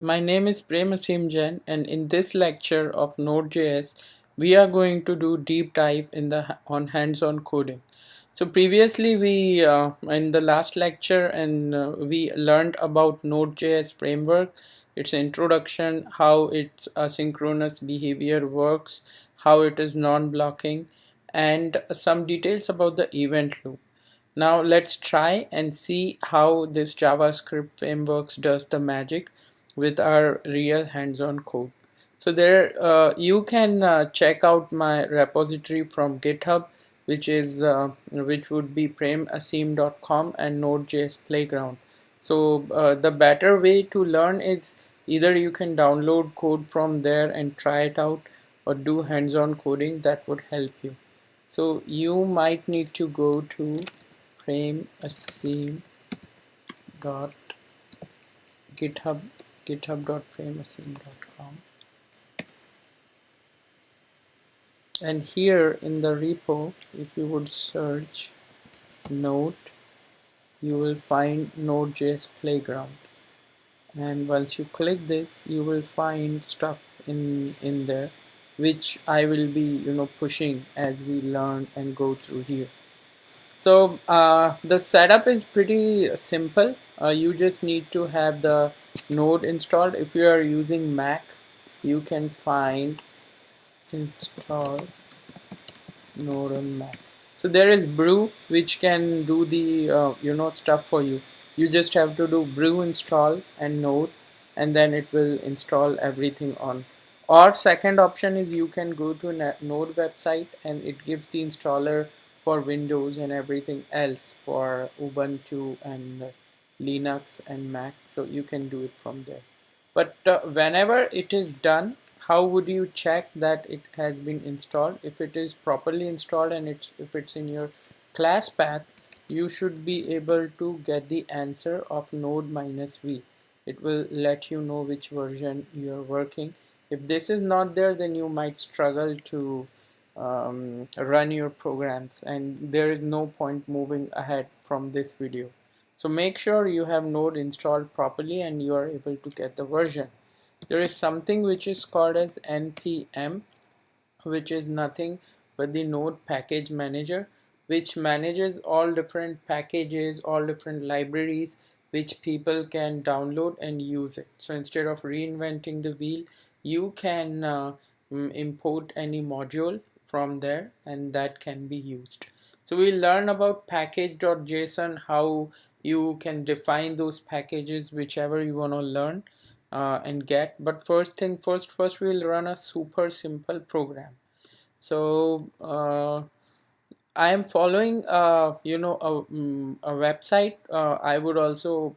My name is Aseem Jain, and in this lecture of Node.js, we are going to do deep dive in the on hands-on coding. So previously, we in the last lecture, and we learned about Node.js framework, its introduction, how its asynchronous behavior works, how it is non-blocking, and some details about the event loop. Now let's try and see how this JavaScript frameworks does the magic with our real hands-on code. So there you can check out my repository from GitHub, which would be premaseem.com and Node.js Playground. So the better way to learn is either you can download code from there and try it out, or do hands-on coding. That would help you. So you might need to go to github.premaseem.com, and here in the repo, if you would search Node, you will find Node.js Playground, and once you click this, you will find stuff in there which I will be pushing as we learn and go through here. So the setup is pretty simple. You just need to have the node installed. If you are using Mac, you can find install node on Mac. So there is brew, which can do the stuff for you. You just have to do brew install and node, and then it will install everything on. Or second option is you can go to node website, and it gives the installer for Windows and everything else for Ubuntu and Linux and Mac. So you can do it from there. But whenever it is done, how would you check that it has been installed? If it is properly installed and if it's in your class path, you should be able to get the answer of node minus v. It will let you know which version you're working. If this is not there, then you might struggle to run your programs, and there is no point moving ahead from this video. So make sure you have node installed properly and you are able to get the version. There is something which is called as npm, which is nothing but the node package manager, which manages all different packages, all different libraries which people can download and use it. So instead of reinventing the wheel, you can import any module from there, and that can be used. So we'll learn about package.json, how you can define those packages, whichever you want to learn and get. But first we'll run a super simple program. So I am following a website. I would also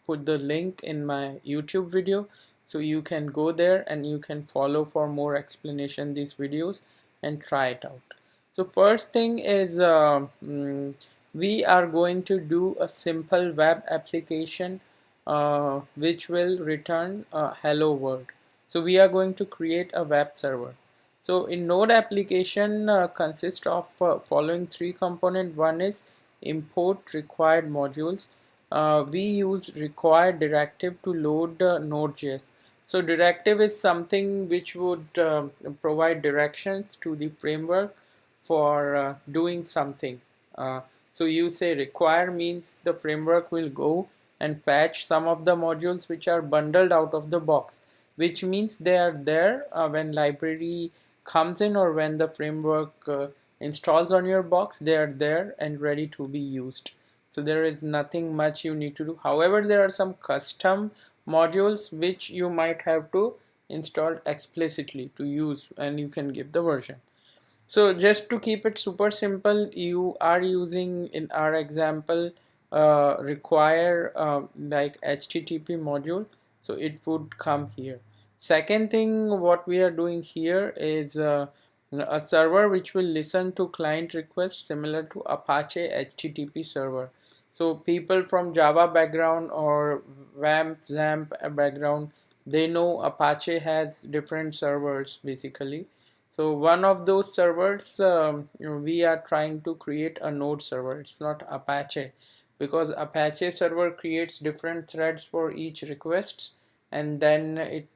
put the link in my YouTube video, so you can go there and you can follow for more explanation these videos and try it out. So first thing is we are going to do a simple web application which will return hello world. So we are going to create a web server. So in node application consists of following three components. One is import required modules. We use required directive to load node.js. So directive is something which would provide directions to the framework for doing something. So you say require means the framework will go and fetch some of the modules which are bundled out of the box, which means they are there when library comes in, or when the framework installs on your box, they are there and ready to be used. So there is nothing much you need to do. However, there are some custom modules which you might have to install explicitly to use, and you can give the version. So just to keep it super simple, you are using in our example require like HTTP module, so it would come here. Second thing what we are doing here is a server which will listen to client requests similar to Apache HTTP server. So people from Java background or XAMPP background, they know Apache has different servers basically. So one of those servers, we are trying to create a node server. It's not Apache, because Apache server creates different threads for each request, and then it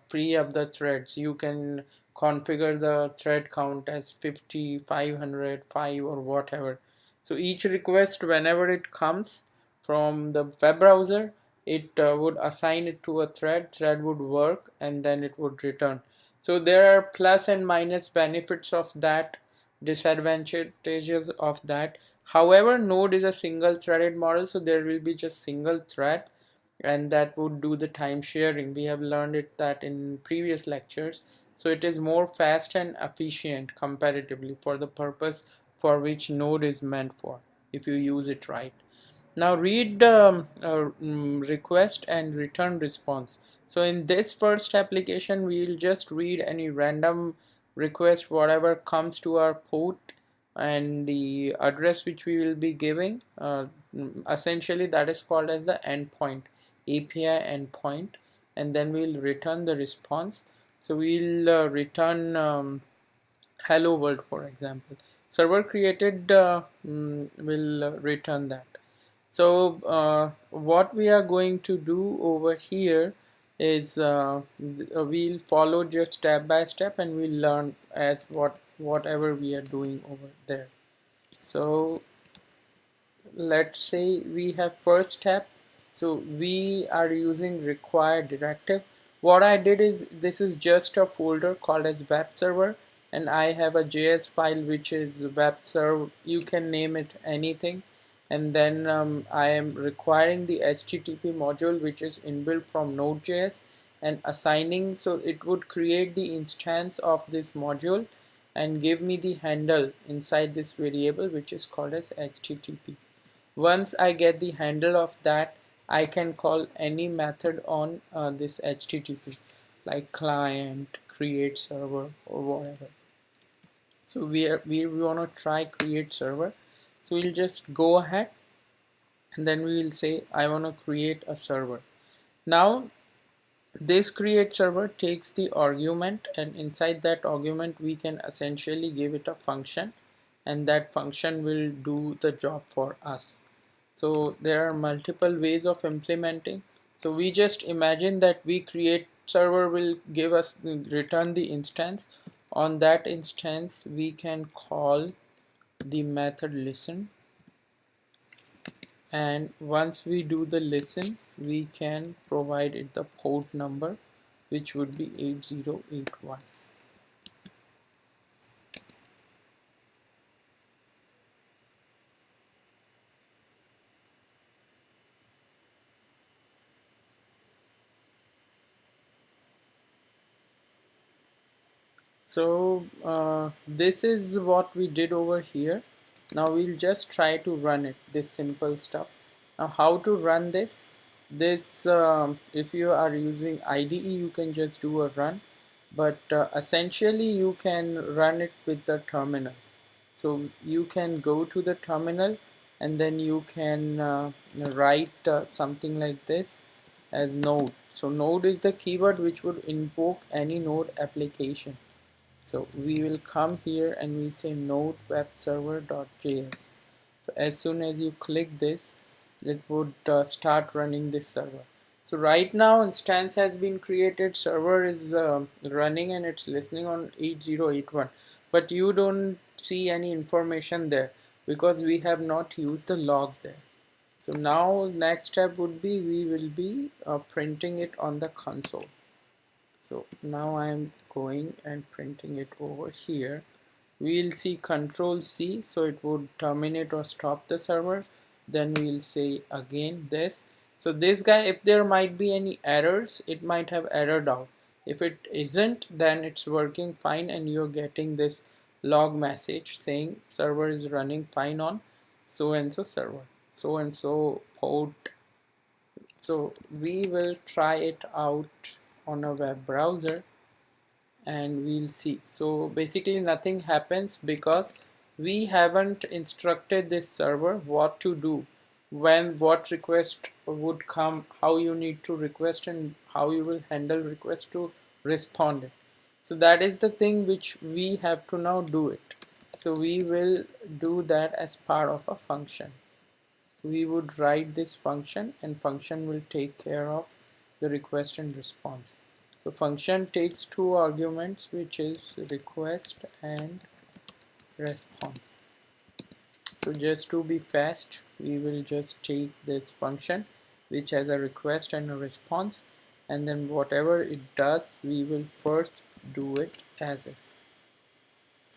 free up the threads. You can configure the thread count as 50, 500, 5 or whatever. So each request, whenever it comes from the web browser, it would assign it to a thread would work, and then it would return. So there are plus and minus benefits of that, disadvantages of that. However, Node is a single threaded model, so there will be just single thread, and that would do the time sharing. We have learned it that in previous lectures. So it is more fast and efficient comparatively for the purpose for which Node is meant for, if you use it right. Now read request and return response. So in this first application, we'll just read any random request, whatever comes to our port, and the address which we will be giving. Essentially, that is called as the endpoint, API endpoint, and then we'll return the response. So we'll return hello world, for example. Server created will return that. So what we are going to do over here is we'll follow just step by step, and we'll learn as whatever we are doing over there. So let's say we have first step. So we are using require directive. What I did is, this is just a folder called as web server, and I have a JS file which is web server. You can name it anything. And then I am requiring the HTTP module which is inbuilt from Node.js, and assigning, so it would create the instance of this module and give me the handle inside this variable which is called as HTTP. Once I get the handle of that, I can call any method on this HTTP, like client, create server, or whatever. So we want to try create server. So we'll just go ahead, and then we will say I want to create a server. Now this create server takes the argument, and inside that argument we can essentially give it a function, and that function will do the job for us. So there are multiple ways of implementing. So we just imagine that we create server will give us return the instance. On that instance we can call the method listen, and once we do the listen, we can provide it the port number, which would be 8081. So this is what we did over here. Now we'll just try to run it, this simple stuff. Now how to run this? If you are using IDE, you can just do a run, but essentially you can run it with the terminal. So you can go to the terminal, and then you can write something like this as node. So node is the keyword which would invoke any node application. So we will come here and we say node web server.js. So as soon as you click this, it would start running this server. So right now instance has been created, server is running, and it's listening on 8081, but you don't see any information there because we have not used the log there. So now next step would be, we will be printing it on the console. So now I'm going and printing it over here. We'll see Control C, so it would terminate or stop the server. Then we'll say again this. So this guy, if there might be any errors, it might have errored out. If it isn't, then it's working fine, and you're getting this log message saying server is running fine on so and so server, so and so port. So we will try it out on a web browser, and we'll see. So basically nothing happens because we haven't instructed this server what to do, when what request would come, how you need to request, and how you will handle request to respond it. So that is the thing which we have to now do it. So we will do that as part of a function. So we would write this function, and function will take care of the request and response. So function takes two arguments, which is request and response. So just to be fast, we will just take this function which has a request and a response, and then whatever it does, we will first do it as is.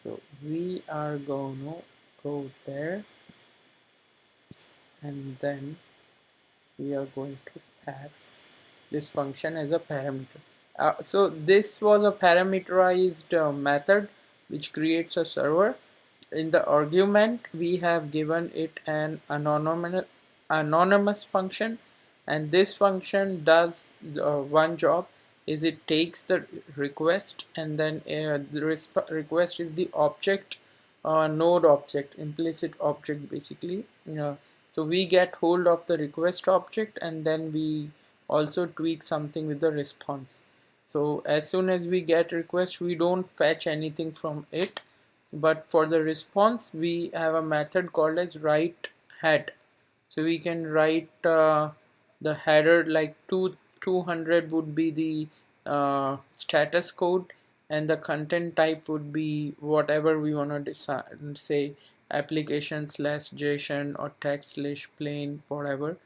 So we are going to go there, and then we are going to pass this function as a parameter. So this was a parameterized method which creates a server. In the argument, we have given it an anonymous function, and this function does one job, is it takes the request, and then the request is the object, node object, implicit object basically. So we get hold of the request object, and then we also tweak something with the response. So as soon as we get request, we don't fetch anything from it, but for the response we have a method called as write head. So we can write the header, like 200 would be the status code, and the content type would be whatever we want to decide, say application slash JSON or text slash plain, whatever.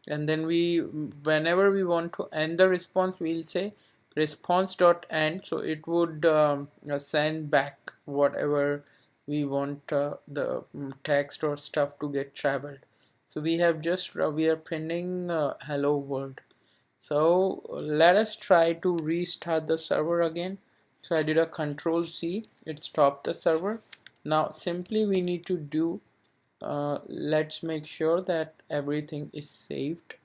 And then we, whenever we want to end the response, we'll say response dot end, so it would send back whatever we want the text or stuff to get traveled. So we have just we are printing hello world. So let us try to restart the server again. So I did a control C, it stopped the server. Now simply we need to do, let's make sure that everything is saved.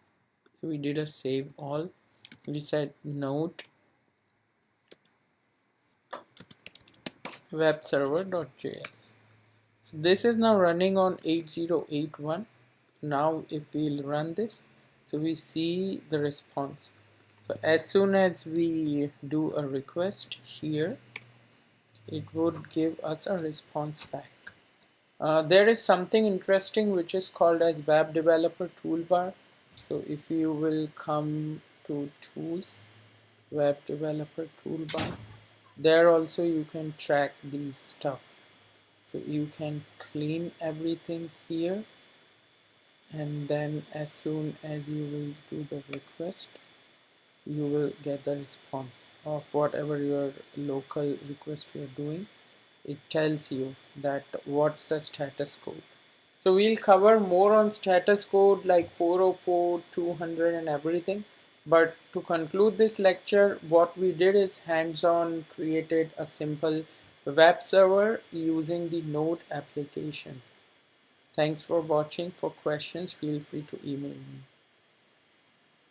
So we did a save all. We said node web server.js. So this is now running on 8081. Now if we'll run this, so we see the response. So as soon as we do a request here, it would give us a response back. There is something interesting which is called as Web Developer Toolbar. So if you will come to Tools, Web Developer Toolbar, there also you can track these stuff. So you can clean everything here, and then as soon as you will do the request, you will get the response of whatever your local request you're doing. It tells you that what's the status code. So we'll cover more on status code like 404, 200 and everything. But to conclude this lecture, what we did is hands-on created a simple web server using the Node application. Thanks for watching. For questions, feel free to email me.